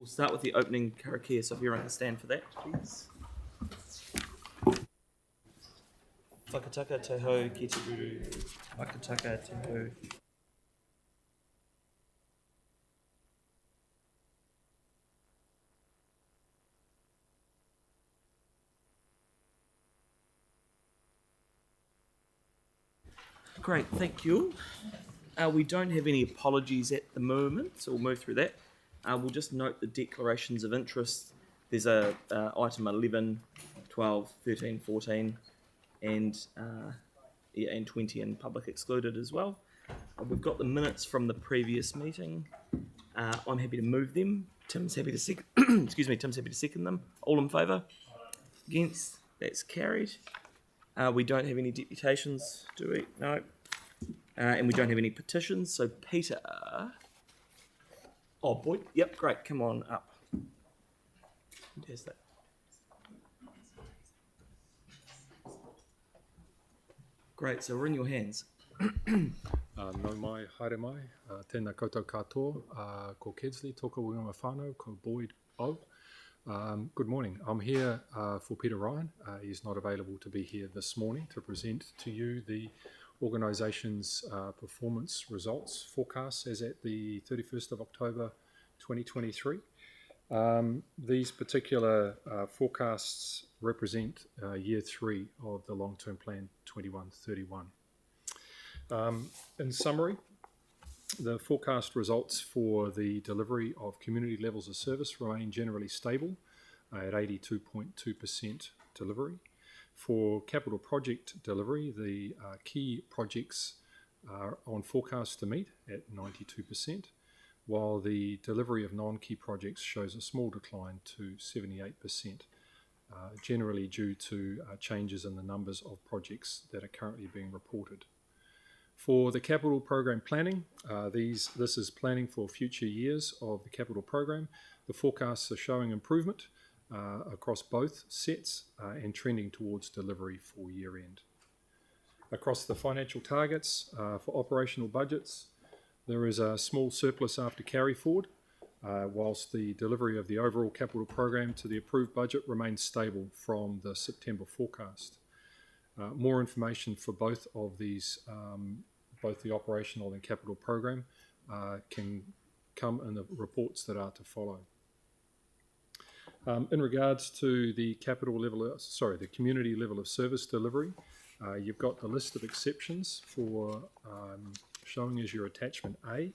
We'll start with the opening karakia, so if everyone can stand for that, please. Whakataka te hau ki te ruru. Whakataka te hau. Great, thank you. We don't have any apologies at the moment, so we'll move through that. We'll just note the declarations of interest. There's a item 11, 12, 13, 14, and 20 in public excluded as well. We've got the minutes from the previous meeting. I'm happy to move them. Tim's happy to second. Tim's happy to second them. All in favour? Against? That's carried. We don't have any deputations, do we? No. And we don't have any petitions. So Peter. Oh, boy. Yep, great. Come on up. There's that. Great, so we're in your hands. No mai, haere mai, tēnā koutou katoa, ko Kedsley, tōka wunga whānau, ko Boyd O. Good morning. I'm here for Peter Ryan. He's not available to be here this morning to present to you the organisation's performance results forecasts as at the 31st of October 2023. These particular forecasts represent year 3 of the long-term plan 21-31. In summary, the forecast results for the delivery of community levels of service remain generally stable at 82.2% delivery. For capital project delivery, the key projects are on forecast to meet at 92%, while the delivery of non-key projects shows a small decline to 78%, generally due to changes in the numbers of projects that are currently being reported. For the capital program planning, this is planning for future years of the capital program. The forecasts are showing improvement across both sets and trending towards delivery for year end. Across the financial targets for operational budgets, there is a small surplus after carry forward, whilst the delivery of the overall capital program to the approved budget remains stable from the September forecast. More information for both of these, both the operational and capital program, can come in the reports that are to follow. In regards to the the community level of service delivery, you've got the list of exceptions for showing as your attachment A.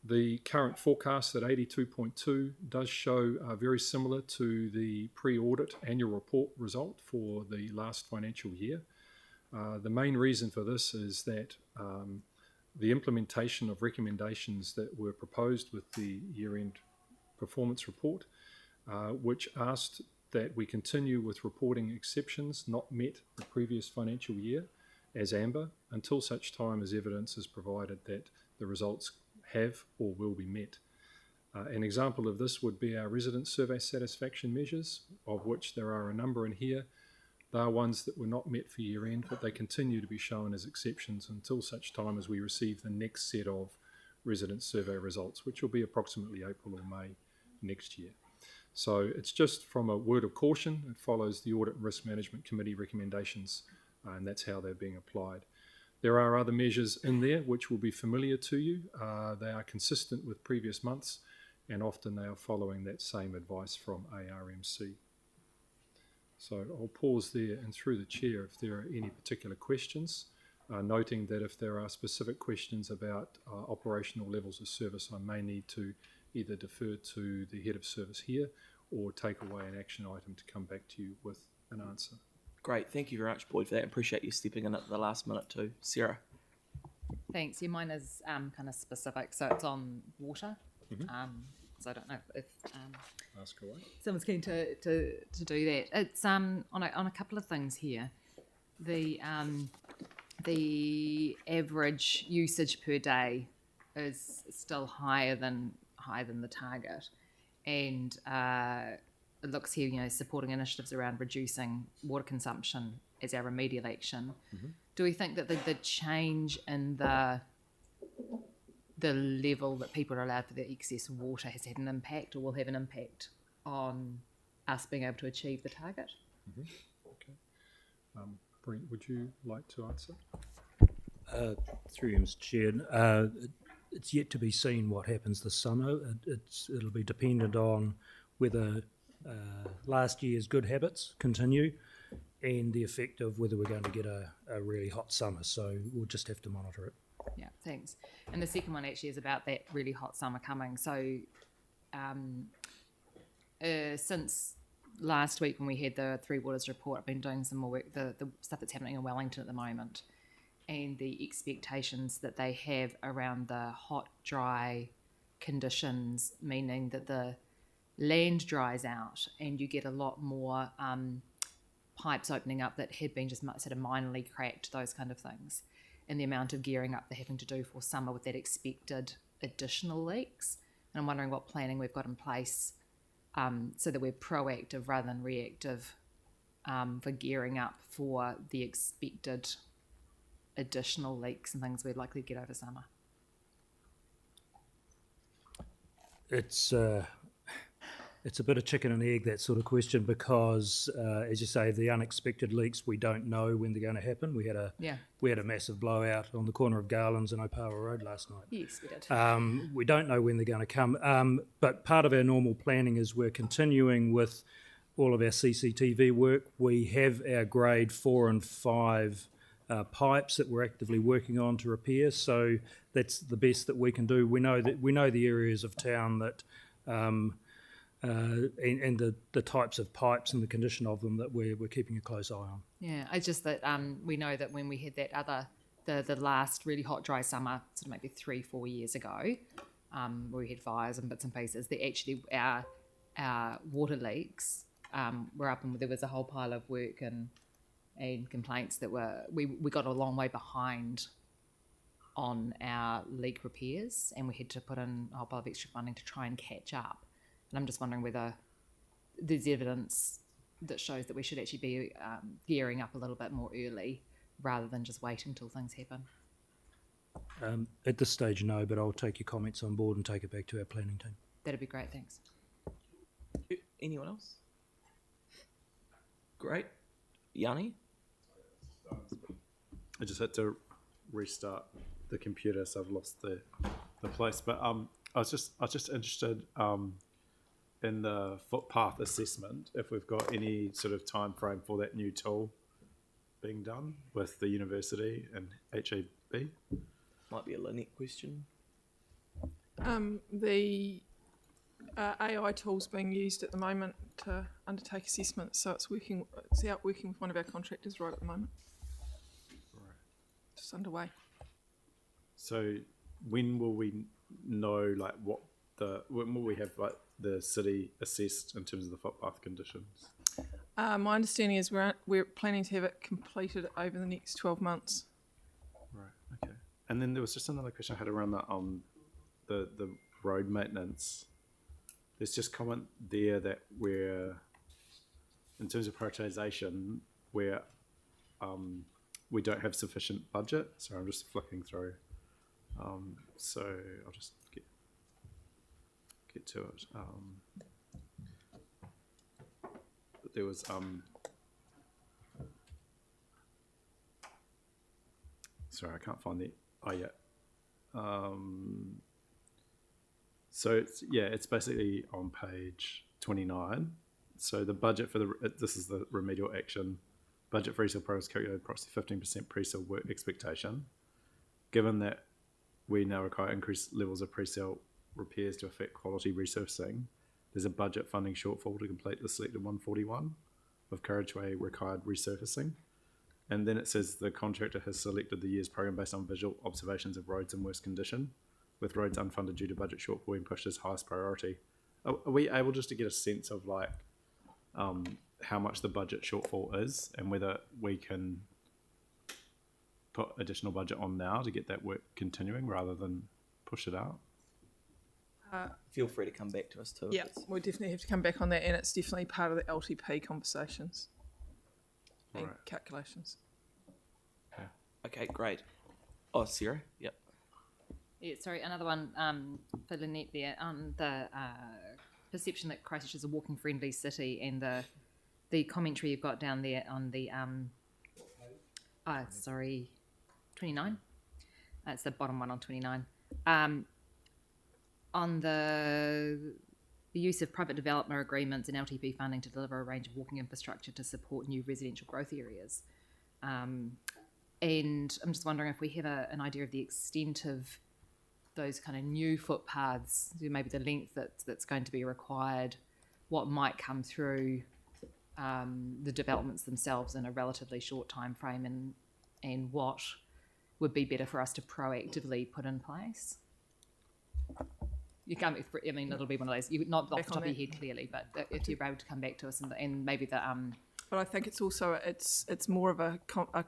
The current forecast at 82.2 does show very similar to the pre-audit annual report result for the last financial year. The main reason for this is that the implementation of recommendations that were proposed with the year-end performance report, which asked that we continue with reporting exceptions not met the previous financial year as amber until such time as evidence is provided that the results have or will be met. An example of this would be our resident survey satisfaction measures, of which there are a number in here. They are ones that were not met for year end, but they continue to be shown as exceptions until such time as we receive the next set of resident survey results, which will be approximately April or May next year. So it's just from a word of caution. It follows the Audit and Risk Management Committee recommendations, and that's how they're being applied. There are other measures in there which will be familiar to you. They are consistent with previous months, and often they are following that same advice from ARMC. So I'll pause there and through the chair if there are any particular questions, noting that if there are specific questions about operational levels of service, I may need to either defer to the head of service here or take away an action item to come back to you with an answer. Great, thank you very much, Boyd, for that. Appreciate you stepping in at the last minute too. Sarah. Thanks. Yeah, mine is kind of specific, so it's on water. So I don't know if Ask away. Someone's keen to do that. It's on a couple of things here. The average usage per day is still higher than the target, and it looks here, supporting initiatives around reducing water consumption as our remedial action. Do we think that the change in the the level that people are allowed for their excess water has had an impact or will have an impact on us being able to achieve the target. Brent, would you like to answer? Through you, Mr. Chair. It's yet to be seen what happens this summer. It'll be dependent on whether last year's good habits continue and the effect of whether we're going to get a really hot summer. So we'll just have to monitor it. Yeah, thanks. And the second one actually is about that really hot summer coming. So since last week when we had the Three Waters report, I've been doing some more work, the stuff that's happening in Wellington at the moment, and the expectations that they have around the hot, dry conditions, meaning that the land dries out and you get a lot more pipes opening up that had been just sort of minorly cracked, those kind of things, and the amount of gearing up they're having to do for summer with that expected additional leaks. And I'm wondering what planning we've got in place so that we're proactive rather than reactive for gearing up for the expected additional leaks and things we're likely to get over summer. It's a bit of chicken and egg, that sort of question, because as you say, the unexpected leaks, we don't know when they're going to happen. We had a massive blowout on the corner of Garlands and Opawa Road last night. Yes, we did. We don't know when they're going to come, but part of our normal planning is we're continuing with all of our CCTV work. We have our grade 4 and 5 pipes that we're actively working on to repair, so that's the best that we can do. We know the areas of town that and the types of pipes and the condition of them that we're keeping a close eye on. Yeah, it's just that we know that when we had that other, the last really hot, dry summer, sort of maybe 3-4 years ago, where we had fires and bits and pieces, that actually our water leaks were up, and there was a whole pile of work and complaints that we got a long way behind on our leak repairs, and we had to put in a whole pile of extra funding to try and catch up. And I'm just wondering whether there's evidence that shows that we should actually be gearing up a little bit more early rather than just waiting till things happen. At this stage, no, but I'll take your comments on board and take it back to our planning team. That'd be great, thanks. Anyone else? Great. Yanni? I just had to restart the computer, so I've lost the place. But I was just interested in the footpath assessment, if we've got any sort of time frame for that new tool being done with the university and HEB. Might be a Lynette question. The AI tool's being used at the moment to undertake assessments, so it's out working with one of our contractors right at the moment. Right. Just underway. So when will we know, like, when will we have, like, the city assessed in terms of the footpath conditions? My understanding is we're planning to have it completed over the next 12 months. Right. Okay. And then there was just another question I had around that the road maintenance. There's just comment there that we're, in terms of prioritisation, we don't have sufficient budget. So I'm just flicking through. So I'll just get to it. But there was sorry, I can't find the so it's basically on page 29. So the budget for this is the remedial action budget for resale programs calculated approximately 15% pre-sale work expectation. Given that we now require increased levels of pre-sale repairs to affect quality resurfacing, there's a budget funding shortfall to complete the selected 141 of carriageway required resurfacing. And then it says the contractor has selected the year's program based on visual observations of roads in worst condition, with roads unfunded due to budget shortfall being pushed as highest priority. Are we able just to get a sense of, like, how much the budget shortfall is and whether we can put additional budget on now to get that work continuing rather than push it out? Feel free to come back to us too. Yeah, we'll definitely have to come back on that, and it's definitely part of the LTP conversations and calculations. Okay, great. Oh, Sarah? Yep. Yeah, sorry, another one for Lynette there on the perception that Christchurch is a walking friendly city, and the commentary you've got down there on the 29. That's the bottom one on 29. On the use of private developer agreements and LTP funding to deliver a range of walking infrastructure to support new residential growth areas. And I'm just wondering if we have an idea of the extent of those kind of new footpaths, maybe the length that's going to be required, what might come through the developments themselves in a relatively short time frame, and what would be better for us to proactively put in place. You can't. I mean, it'll be one of those. Not off the top of your head, clearly, but if you're able to come back to us and maybe the. But I think it's also it's more of a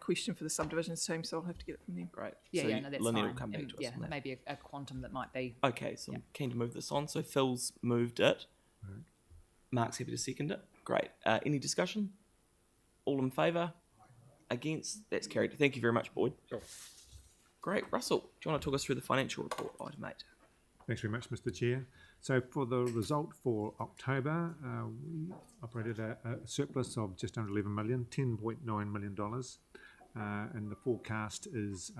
question for the subdivisions team, so I'll have to get it from them. Great. Yeah, so no, that's Lynette fine. will come back to us Yeah, on that. maybe a quantum that might be. Okay, so I'm keen to move this on. So Phil's moved it. Mark's happy to second it. Great. Any discussion? All in favour? Against? That's carried. Thank you very much, Boyd. Sure. Great. Russell, do you want to talk us through the financial report, item 8? Thanks very much, Mr. Chair. So for the result for October, we operated a surplus of just under 11 million, $10.9 million, and the forecast is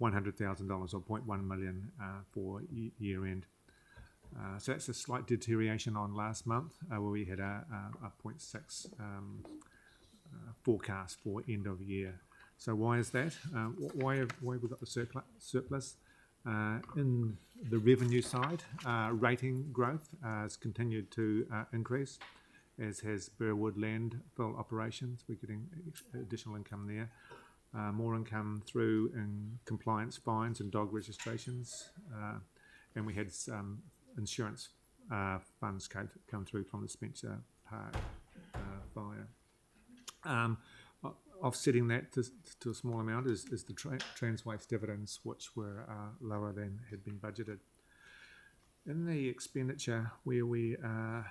$100,000 or 0.1 million for year end. So that's a slight deterioration on last month, where we had a 0.6 forecast for end of year. So why is that? Why have we got the surplus? In the revenue side, rating growth has continued to increase, as has Burwood landfill operations. We're getting additional income there. More income through in compliance fines and dog registrations. And we had some insurance funds come through from the Spencer Park fire. Offsetting that to a small amount is the Transwaste dividends, which were lower than had been budgeted. In the expenditure, where we are,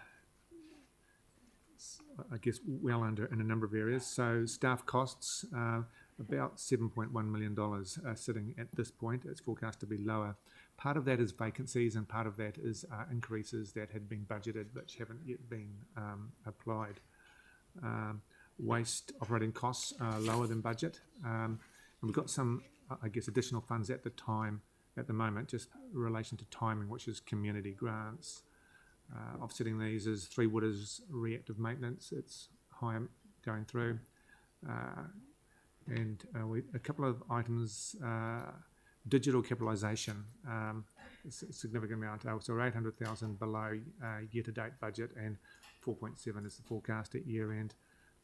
I guess, well under in a number of areas, so staff costs, about $7.1 million are sitting at this point. It's forecast to be lower. Part of that is vacancies, and part of that is increases that had been budgeted which haven't yet been applied. Waste operating costs are lower than budget, and we've got some, I guess, additional funds at the moment, just in relation to timing, which is community grants. Offsetting these is Three Waters reactive maintenance. It's higher going through, and a couple of items. Digital capitalisation, a significant amount. So we're 800,000 below year-to-date budget, and 4.7 is the forecast at year end.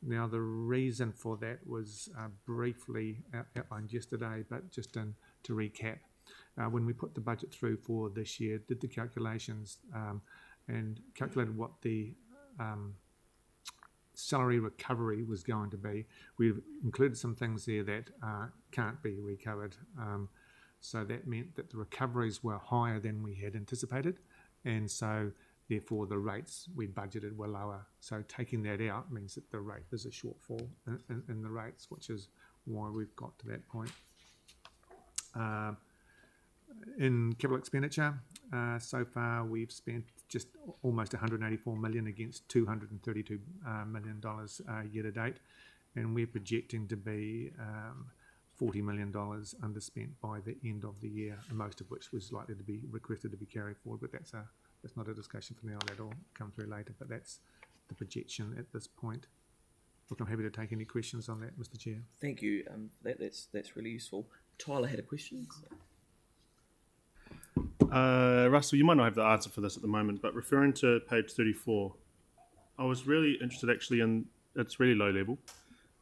Now, the reason for that was briefly outlined yesterday, but just to recap, when we put the budget through for this year, did the calculations and calculated what the salary recovery was going to be. We've included some things there that can't be recovered. So that meant that the recoveries were higher than we had anticipated, and so therefore the rates we budgeted were lower. So taking that out means that the rate there's a shortfall in the rates, which is why we've got to that point. In capital expenditure, so far we've spent just almost 184 million against $232 million year to date, and we're projecting to be $40 million underspent by the end of the year, most of which was likely to be requested to be carried forward, but that's not a discussion for now. That'll come through later, but that's the projection at this point. Look, I'm happy to take any questions on that, Mr. Chair. Thank you. That's really useful. Tyler had a question. Russell, you might not have the answer for this at the moment, but referring to page 34, I was really interested actually in, it's really low level,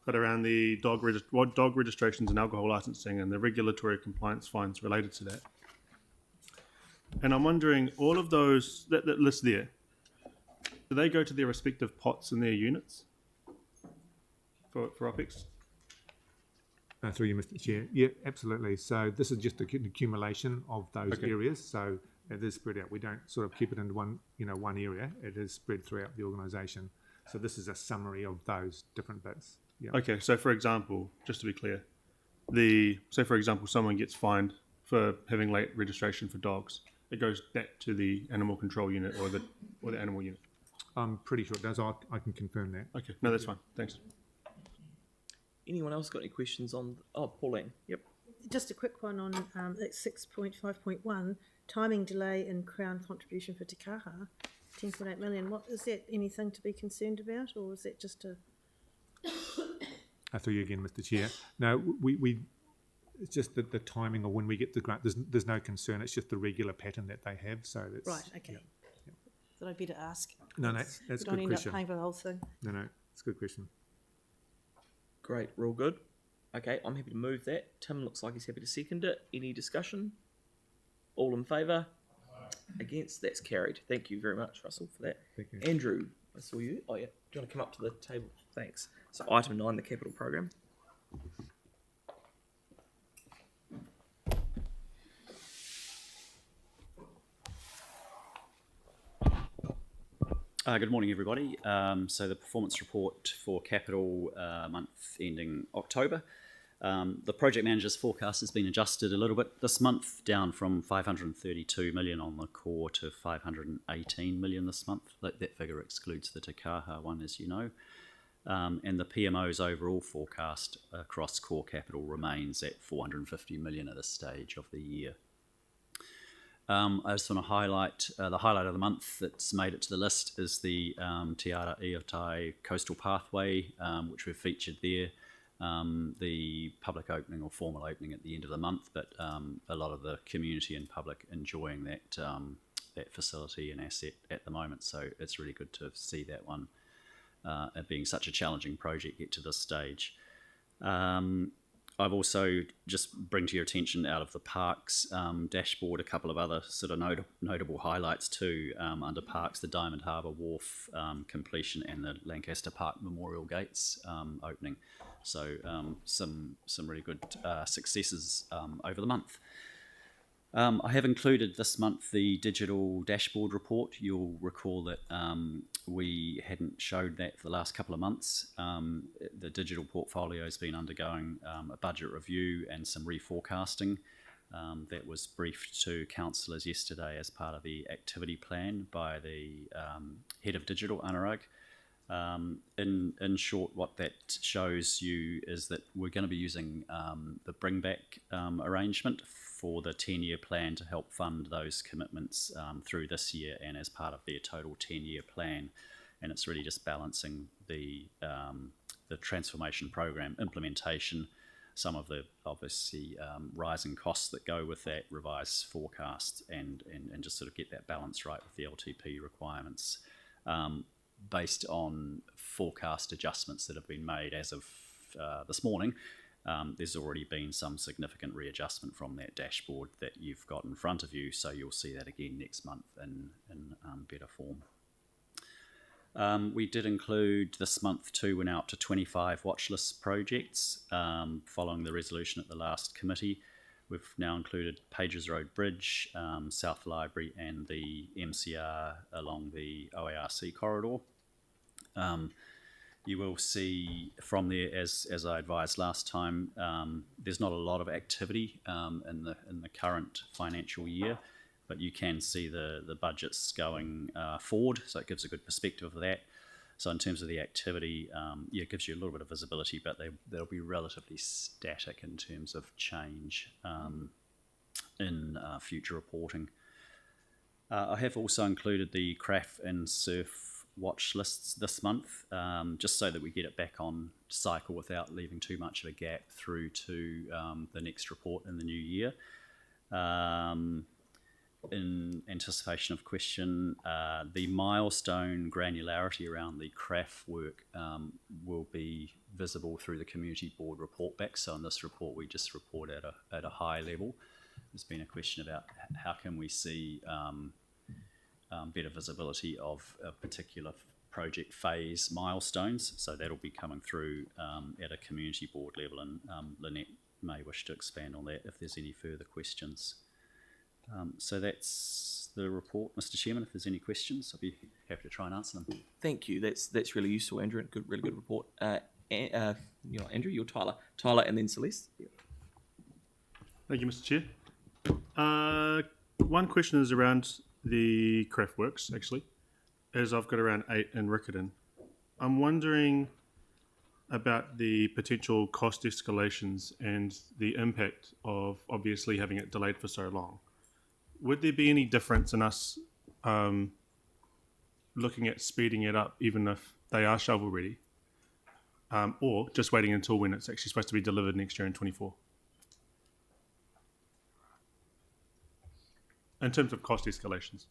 but around the dog registrations and alcohol licensing and the regulatory compliance fines related to that. And I'm wondering, all of those, that list there, do they go to their respective pots in their units for OPEX? Through you, Mr. Chair. Yeah, absolutely. So this is just an accumulation of those areas. So it is spread out. We don't sort of keep it into one area. It is spread throughout the organisation. So this is a summary of those different bits. Yeah. Okay, so for example, just to be clear, say for example someone gets fined for having late registration for dogs. It goes back to the animal control unit or the animal unit. I'm pretty sure it does. I can confirm that. Okay, no, that's fine. Thanks. Anyone else got any questions on? Oh, Pauline. Yep. Just a quick one on 6.5.1, timing delay in Crown contribution for Te Kaha, 10.8 million. What is that? Anything to be concerned about, or is that just a? Through you again, Mr. Chair. No, we it's just the timing of when we get the grant. There's no concern. It's just the regular pattern that they have. So that's Right. Okay. Yeah. Thought I'd better ask. No, that's a We don't good end question. up paying for the whole thing. No, it's a good question. Great. We're all good. Okay, I'm happy to move that. Tim looks like he's happy to second it. Any discussion? All in favour? Against? That's carried. Thank you very much, Russell, for that. Thank you. Andrew, I saw you. Oh, yeah. Do you want to come up to the table? Thanks. So, item 9, the capital program. Good morning, everybody. So the performance report for capital month ending October. The project manager's forecast has been adjusted a little bit this month, down from 532 million on the core to 518 million this month. That figure excludes the Te Kaha one, as you know. And the PMO's overall forecast across core capital remains at 450 million at this stage of the year. I just want to highlight the highlight of the month that's made it to the list is the Te Ara Iotai Coastal Pathway, which we've featured there. The public opening or formal opening at the end of the month, but a lot of the community and public enjoying that that facility and asset at the moment. So it's really good to see that one being such a challenging project get to this stage. I've also just bring to your attention out of the parks dashboard a couple of other sort of notable highlights too. Under parks, the Diamond Harbour Wharf completion and the Lancaster Park Memorial Gates opening. So some really good successes over the month. I have included this month the digital dashboard report. You'll recall that we hadn't showed that for the last couple of months. The digital portfolio has been undergoing a budget review and some reforecasting. That was briefed to councillors yesterday as part of the activity plan by the head of digital, Anurag. In short, what that shows you is that we're going to be using the bring back arrangement for the 10-year plan to help fund those commitments through this year and as part of their total 10-year plan. And it's really just balancing the transformation program implementation, some of the obviously rising costs that go with that revised forecast, and just sort of get that balance right with the LTP requirements. Based on forecast adjustments that have been made as of this morning, there's already been some significant readjustment from that dashboard that you've got in front of you, so you'll see that again next month in better form. We did include this month too, went out to 25 watchlist projects following the resolution at the last committee. We've now included Pages Road Bridge, South Library and the MCR along the OARC corridor. You will see from there, as I advised last time, there's not a lot of activity in the current financial year, but you can see the budgets going forward, so it gives a good perspective of that. So in terms of the activity, it gives you a little bit of visibility, but they'll be relatively static in terms of change in future reporting. I have also included the CRAF and SURF watch lists this month, just so that we get it back on cycle without leaving too much of a gap through to the next report in the new year. In anticipation of question, the milestone granularity around the CRAF work will be visible through the community board report back. So in this report, we just report at a high level. There's been a question about how can we see better visibility of a particular project phase milestones. So that'll be coming through at a community board level, and Lynette may wish to expand on that if there's any further questions. So that's the report, Mr. Chairman. If there's any questions, I'll be happy to try and answer them. Thank you. That's really useful, Andrew. Really good report. Andrew, you're Tyler. Tyler, and then Celeste. Yep. Thank you, Mr. Chair. One question is around the craft works, actually, as I've got around 8 in Riccarton. I'm wondering about the potential cost escalations and the impact of obviously having it delayed for so long. Would there be any difference in us looking at speeding it up, even if they are shovel ready, or just waiting until when it's actually supposed to be delivered next year in 24? In terms of cost escalations.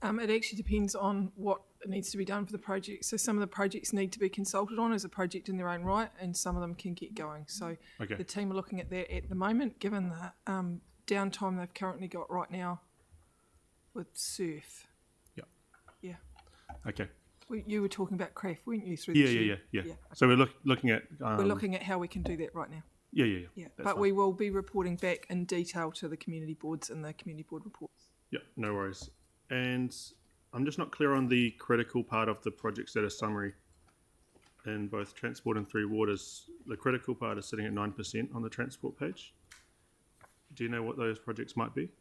It actually depends on what needs to be done for the project. So some of the projects need to be consulted on as a project in their own right, and some of them can get going. So Okay. the team are looking at that at the moment, given the downtime they've currently got right now with surf. Yeah. Yeah. Okay. You were talking about craft, weren't you? Through Yeah, the yeah, shed? yeah. So we're looking at. We're looking at how we can do that right now. Yeah. Yeah, That's but fine. we will be reporting back in detail to the community boards in the community board reports. Yeah, no worries. And I'm just not clear on the critical part of the project status summary in both transport and Three Waters. The critical part is sitting at 9% on the transport page. Do you know what those projects might be? Do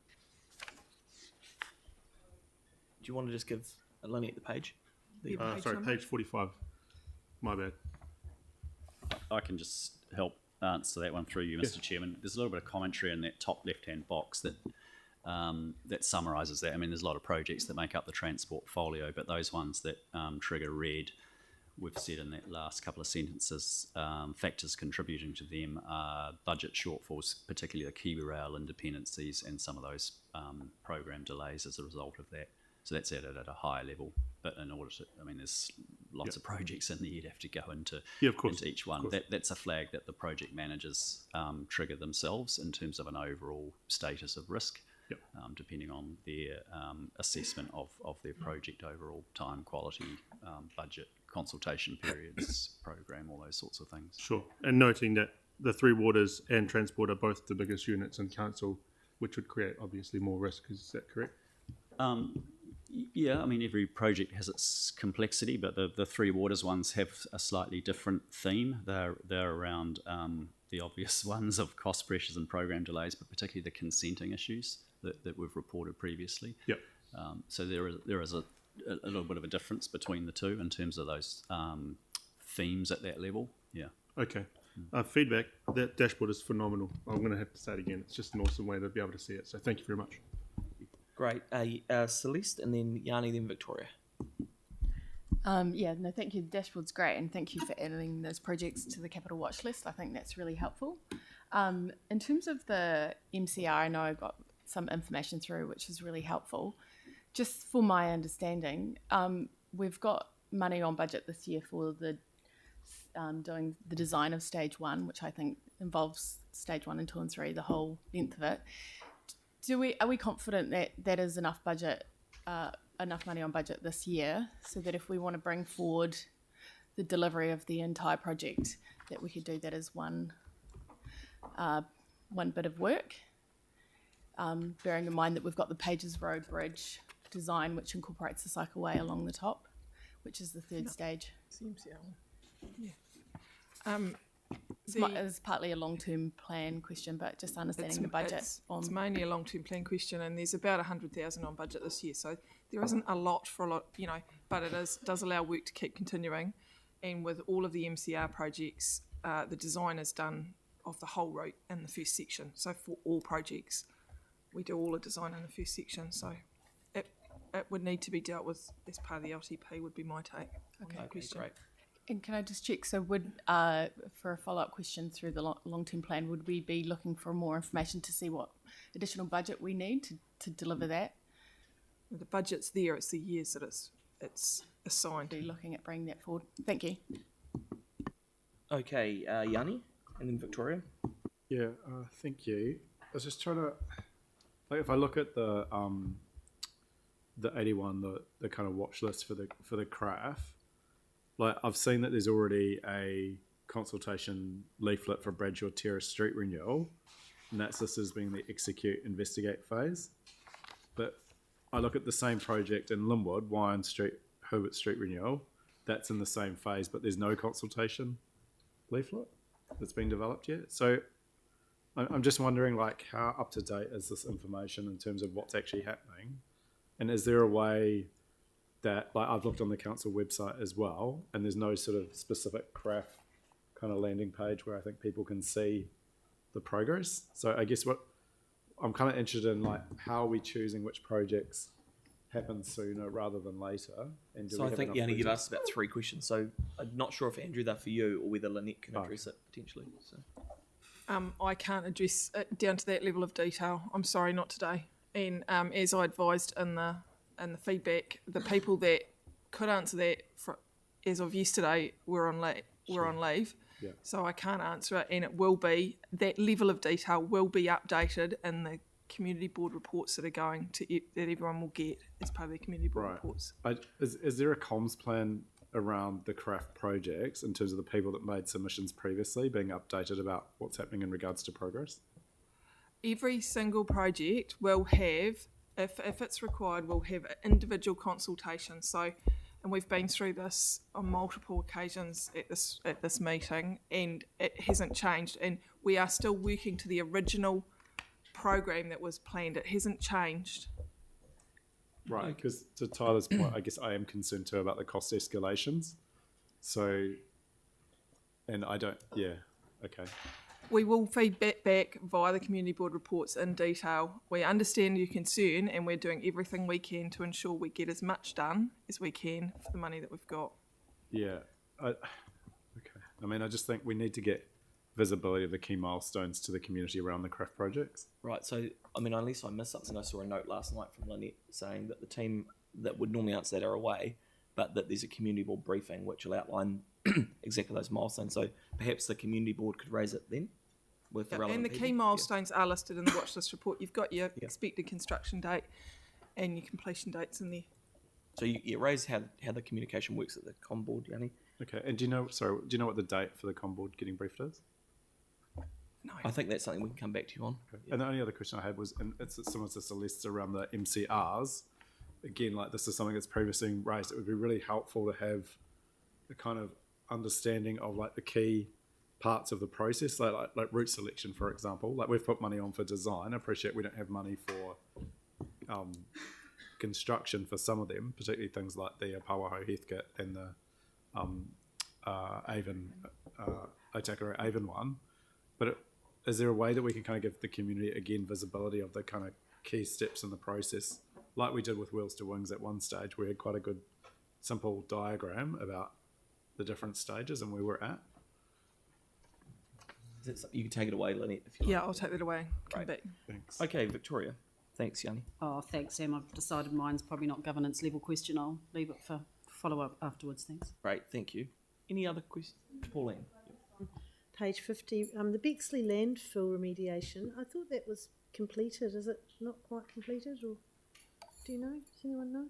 you want to just give Eleni at the page? Yeah, Sorry, number. page 45. My bad. I can just help answer that one through you, Mr. Chairman. There's a little bit of commentary in that top left-hand box that that summarises that. I mean, there's a lot of projects that make up the transport portfolio, but those ones that trigger red, we've said in that last couple of sentences, factors contributing to them are budget shortfalls, particularly the Kiwi Rail independencies and some of those program delays as a result of that. So that's at a higher level. But in order to, I mean, there's lots of projects in there you'd have to go into, into each one. That's a flag that the project managers trigger themselves in terms of an overall status of risk, depending on their assessment of their project overall time, quality, budget, consultation periods, program, all those sorts of things. Sure. And noting that the Three Waters and transport are both the biggest units in council, which would create obviously more risk. Is that correct? Yeah, I mean, every project has its complexity, but the Three Waters ones have a slightly different theme. They're around the obvious ones of cost pressures and program delays, but particularly the consenting issues that we've reported previously. Yep. So there is a little bit of a difference between the two in terms of those themes at that level. Yeah. Okay. Feedback, that dashboard is phenomenal. I'm going to have to say it again. It's just an awesome way to be able to see it. So thank you very much. Great. Celeste, and then Yanni, then Victoria. Yeah, no, thank you. The dashboard's great, and thank you for adding those projects to the capital watch list. I think that's really helpful. In terms of the MCR, I know I got some information through, which is really helpful. Just for my understanding, we've got money on budget this year for the doing the design of stage 1, which I think involves stage 1 and 2 and 3, the whole length of it. Are we confident that that is enough budget, enough money on budget this year, so that if we want to bring forward the delivery of the entire project, that we could do that as one bit of work? Bearing in mind that we've got the Pages Road Bridge design, which incorporates the cycleway along the top, which is the third stage. Yeah. It's partly a long-term plan question, but just understanding the budget. It's mainly a long-term plan question, and there's about 100,000 on budget this year, so there isn't a lot, but it does allow work to keep continuing. And with all of the MCR projects, the design is done of the whole route in the first section. So for all projects, we do all the design in the first section. So it would need to be dealt with as part of the LTP. Would be my take on that question. Great. And can I just check, so would, for a follow-up question through the long-term plan, would we be looking for more information to see what additional budget we need to deliver that? The budget's there, it's the years that it's assigned. Be looking at bringing that forward. Thank you. Okay, Yanni, and then Victoria. Yeah, thank you. I was just trying to, like, if I look at the 81, the kind of watch list for the craft. Like, I've seen that there's already a consultation leaflet for Bradshaw Terrace street renewal, and that's listed as being the execute investigate phase. But I look at the same project in Linwood, Wine Street, Herbert Street renewal, that's in the same phase, but there's no consultation leaflet that's been developed yet. So I'm just wondering, like, how up to date is this information in terms of what's actually happening, and is there a way that, like, I've looked on the council website as well, and there's no sort of specific CRAF kind of landing page where I think people can see the progress. So I guess what I'm kind of interested in, like, how are we choosing which projects happen sooner rather than later? And do So we I have think enough Yanni, you've resources? asked about 3 questions. So I'm not sure if Andrew, they're for you or whether Lynette can address it potentially. So. I can't address it down to that level of detail. I'm sorry, not today. And as I advised in the feedback, the people that could answer that as of yesterday were on leave. Yeah. So I can't answer it, and it will be, that level of detail will be updated in the community board reports that are going to that everyone will get as part of their community board reports. Is there a comms plan around the CRAF projects in terms of the people that made submissions previously being updated about what's happening in regards to progress? Every single project will have, if it's required, will have individual consultation. So, and we've been through this on multiple occasions at this meeting, and it hasn't changed. And we are still working to the original program that was planned. It hasn't changed. Right, because to Tyler's point, I guess I am concerned too about the cost escalations. So, and I don't, okay. We will feed back via the community board reports in detail. We understand your concern, and we're doing everything we can to ensure we get as much done as we can for the money that we've got. Yeah, okay. I mean, I just think we need to get visibility of the key milestones to the community around the CRAF projects. Right, so, I mean, unless I missed something, I saw a note last night from Lynette saying that the team that would normally answer that are away, but that there's a community board briefing which will outline exactly those milestones. So perhaps the community board could raise it then with the relevant And the people. key milestones are listed in the watch list report. You've got your expected construction date and your completion dates in there. So you raise how the communication works at the com board, Yanni? Okay, and do you know what the date for the com board getting briefed is? No. I think that's something we can come back to you on. Okay. And the only other question I had was, and it's similar to Celeste's around the MCRs. Again, like, this is something that's previously been raised. It would be really helpful to have a kind of understanding of, like, the key parts of the process, like route selection, for example. Like, we've put money on for design. I appreciate we don't have money for construction for some of them, particularly things like the Pawaho Heathcote and the Otakara Avon one. But is there a way that we can kind of give the community, again, visibility of the kind of key steps in the process, like we did with Wheels to Wings at one stage? We had quite a good simple diagram about the different stages and where we're at. You can take it away, Lynette, if you like. Yeah, I'll take that away. Come back. Thanks. Okay, Victoria. Thanks, Yanni. Oh, thanks, Sam. I've decided mine's probably not governance level question. I'll leave it for follow-up afterwards. Thanks. Great, thank you. Any other questions? Pauline. Page 50, the Bexley landfill remediation. I thought that was completed. Is it not quite completed, or do you know? Does anyone know?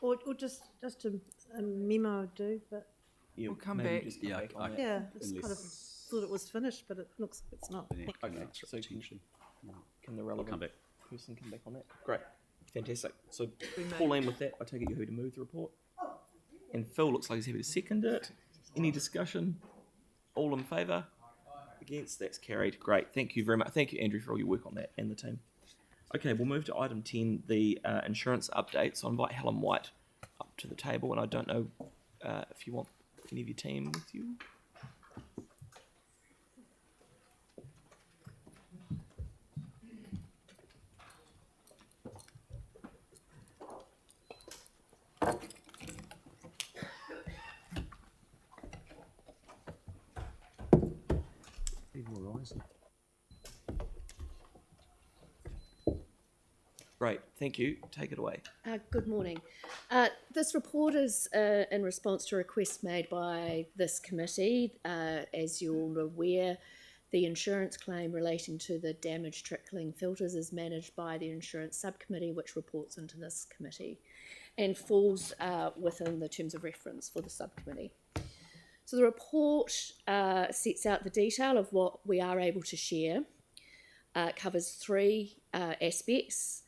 Or just a memo would do, but We'll come maybe back. just come back on that. yeah, it's kind of thought it was finished, but it looks like it's not. Okay, so can the relevant come back. person come back on that? Great, fantastic. So Pauline, with that, I take it you're happy to move the report? And Phil looks like he's happy to second it. Any discussion? All in favour? Against? That's carried. Great, thank you very much. Thank you, Andrew, for all your work on that and the team. Okay, we'll move to item 10, the insurance update. So I invite Helen White up to the table, and I don't know if you want any of your team with you. Great, thank you. Take it away. Good morning. This report is in response to requests made by this committee. As you're aware, the insurance claim relating to the damaged trickling filters is managed by the insurance subcommittee, which reports into this committee and falls within the terms of reference for the subcommittee. So the report sets out the detail of what we are able to share. It covers three aspects: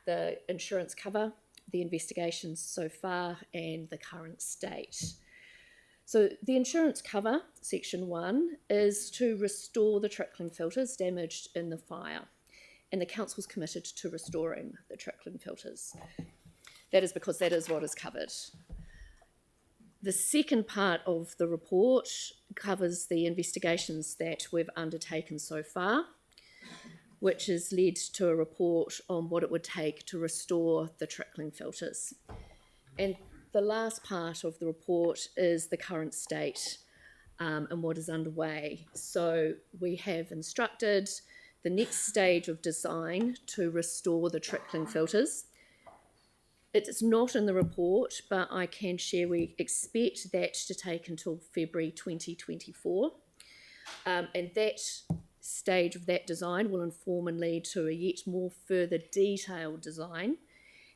the insurance cover, the investigations so far, and the current state. So the insurance cover, section 1, is to restore the trickling filters damaged in the fire, and the council's committed to restoring the trickling filters. That is because that is what is covered. The second part of the report covers the investigations that we've undertaken so far, which has led to a report on what it would take to restore the trickling filters. And the last part of the report is the current state and what is underway. So we have instructed the next stage of design to restore the trickling filters. It's not in the report, but I can share we expect that to take until February 2024. And that stage of that design will inform and lead to a yet more further detailed design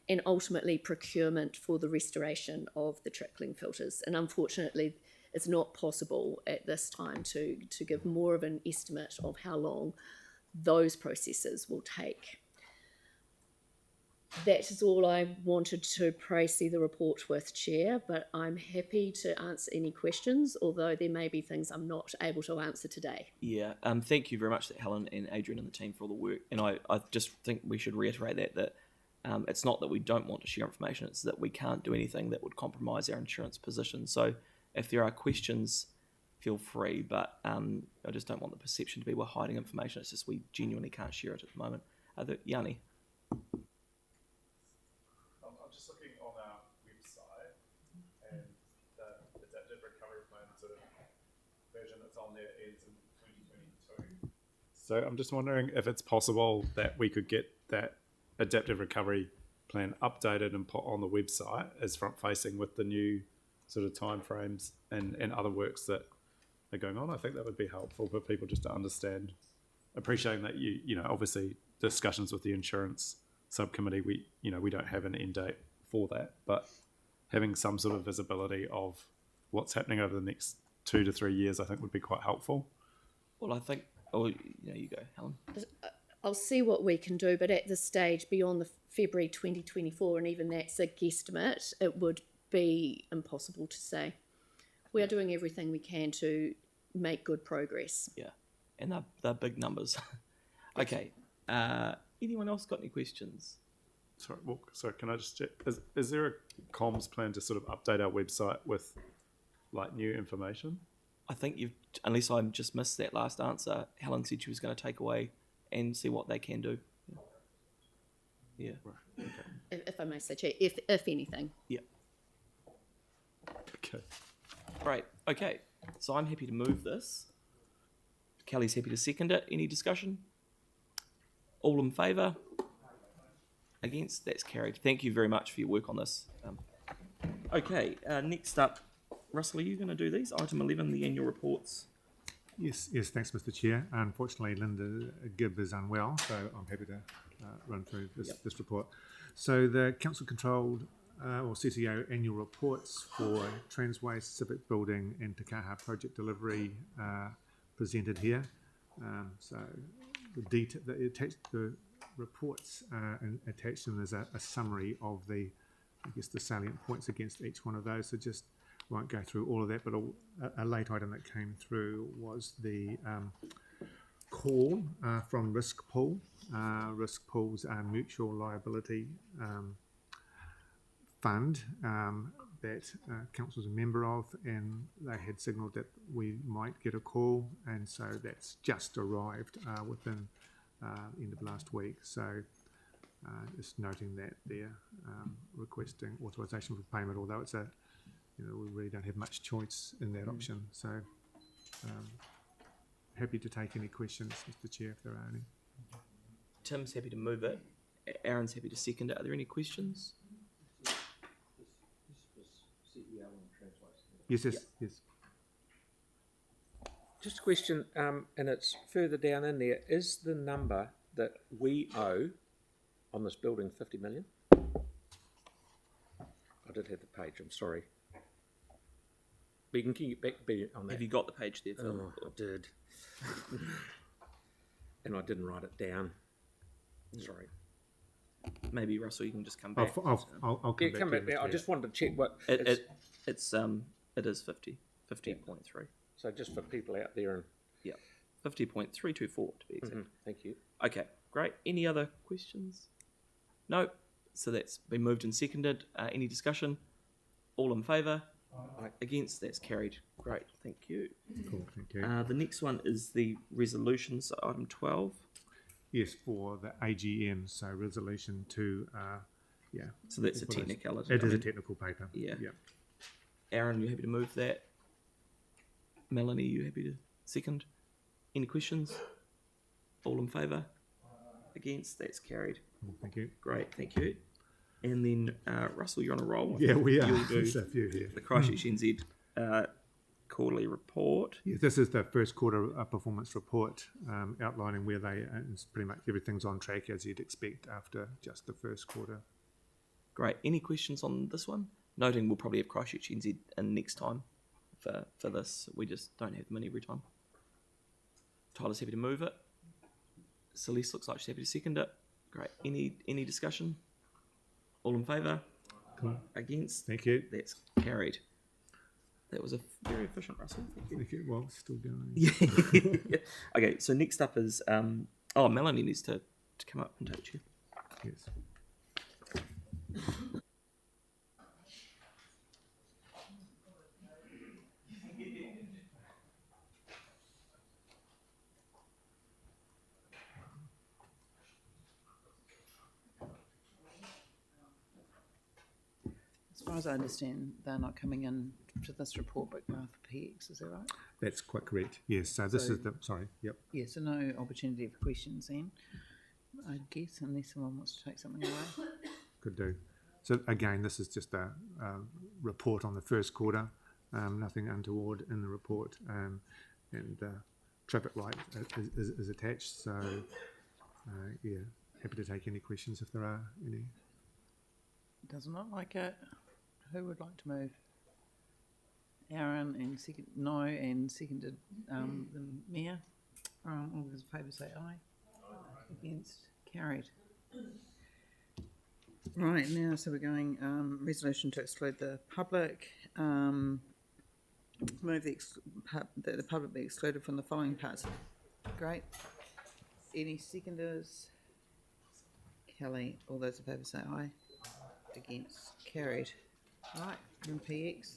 and ultimately procurement for the restoration of the trickling filters. And unfortunately, it's not possible at this time to give more of an estimate of how long those processes will take. That is all I wanted to proceed the report with, Chair, but I'm happy to answer any questions, although there may be things I'm not able to answer today. Yeah, thank you very much, Helen and Adrian and the team for all the work. And I just think we should reiterate that it's not that we don't want to share information, it's that we can't do anything that would compromise our insurance position. So if there are questions, feel free, but I just don't want the perception to be we're hiding information. It's just we genuinely can't share it at the moment. Yanni? I'm just looking on our website, and the adaptive recovery plan sort of version that's on there ends in 2022. So I'm just wondering if it's possible that we could get that adaptive recovery plan updated and put on the website as front facing with the new sort of timeframes and other works that are going on. I think that would be helpful for people just to understand, appreciating that you know obviously discussions with the insurance subcommittee, we don't have an end date for that, but having some sort of visibility of what's happening over the next 2 to 3 years I think would be quite helpful. Well, I think, you go, Helen. I'll see what we can do, but at this stage, beyond the February 2024, and even that's a guesstimate, it would be impossible to say. We are doing everything we can to make good progress. Yeah, and they're big numbers. Okay, anyone else got any questions? Sorry, can I just check? Is there a comms plan to sort of update our website with like new information? I think unless I just missed that last answer, Helen said she was going to take away and see what they can do. Yeah. Right. Okay. If I may say, Chair, if anything. Yeah. Okay. Great. Okay. So I'm happy to move this. Kelly's happy to second it. Any discussion? All in favour? Against? That's carried. Thank you very much for your work on this. Okay. Next up, Russell, are you going to do these? Item 11, the annual reports. Yes, thanks, Mr. Chair. Unfortunately, Linda Gibb is unwell, so I'm happy to run through this report. So the council-controlled or CCO annual reports for Transway, Civic Building and Te Kaha project delivery presented here. So the reports attached to them is a summary of the salient points against each one of those. So just won't go through all of that, but a late item that came through was the call from Risk Pool. Risk Pool's mutual liability fund that council's a member of, and they had signalled that we might get a call, and so that's just arrived within the end of last week. So just noting that they're requesting authorisation for payment, although it's we really don't have much choice in that option. So happy to take any questions, Mr. Chair, if there are any. Tim's happy to move it. Aaron's happy to second it. Are there any questions? Yes. Just a question, and it's further down in there. Is the number that we owe on this building 50 million? I did have the page, I'm sorry. But you can get back on that. Have you got the page there, Phil? Oh, I did. And I didn't write it down. Sorry. Maybe, Russell, you can just come back. I'll come back there. I just wanted to check what... It is 50 50.3. So just for people out there, and Yeah, 50.324 to be exact. thank you. Okay, great. Any other questions? No. So that's been moved and seconded. Any discussion? All in favour? Against? That's carried. Great, thank you. Cool, thank you. The next one is the resolutions, item 12. Yes, for the AGM, so resolution to, So that's a what is- technicality. It I is a mean, technical paper. Yeah. Yeah. Aaron, you happy to move that? Melanie, you happy to second? Any questions? All in favour? Against? That's carried. Cool, thank you. Great, thank you. And then Russell, you're on a roll. I Yeah, think we are. You'll do There's a few here. the Christchurch NZ quarterly report. Yeah, this is the first quarter performance report outlining where it's pretty much everything's on track as you'd expect after just the first quarter. Great. Any questions on this one? Noting we'll probably have Christchurch NZ in next time for this. We just don't have them in every time. Tyler's happy to move it. Celeste looks like she's happy to second it. Great. Any discussion? All in favour? Cool. Against? Thank you. That's carried. That was a very efficient, Russell. Thank you. Thank you. Well, still going. Yeah. Okay, so next up is Melanie needs to come up and touch you. Yes. As far as I understand, they're not coming in to this report, but for PX, is that right? That's quite correct. Yes. So this is the, sorry. Yep. Yeah, so no opportunity for questions then, I guess, unless someone wants to take something away. Could do. So again, this is just a report on the first quarter. Nothing untoward in the report, and traffic light is attached. So yeah, happy to take any questions if there are any. Doesn't look like it. Who would like to move? Aaron and seconded the mayor. All those in favour say aye. Against? Carried. Right, now, so we're going resolution to exclude the public. Move that the public be excluded from the following parts. Great. Any seconders? Kelly, all those in favour say aye. Against? Carried. Right, from PX.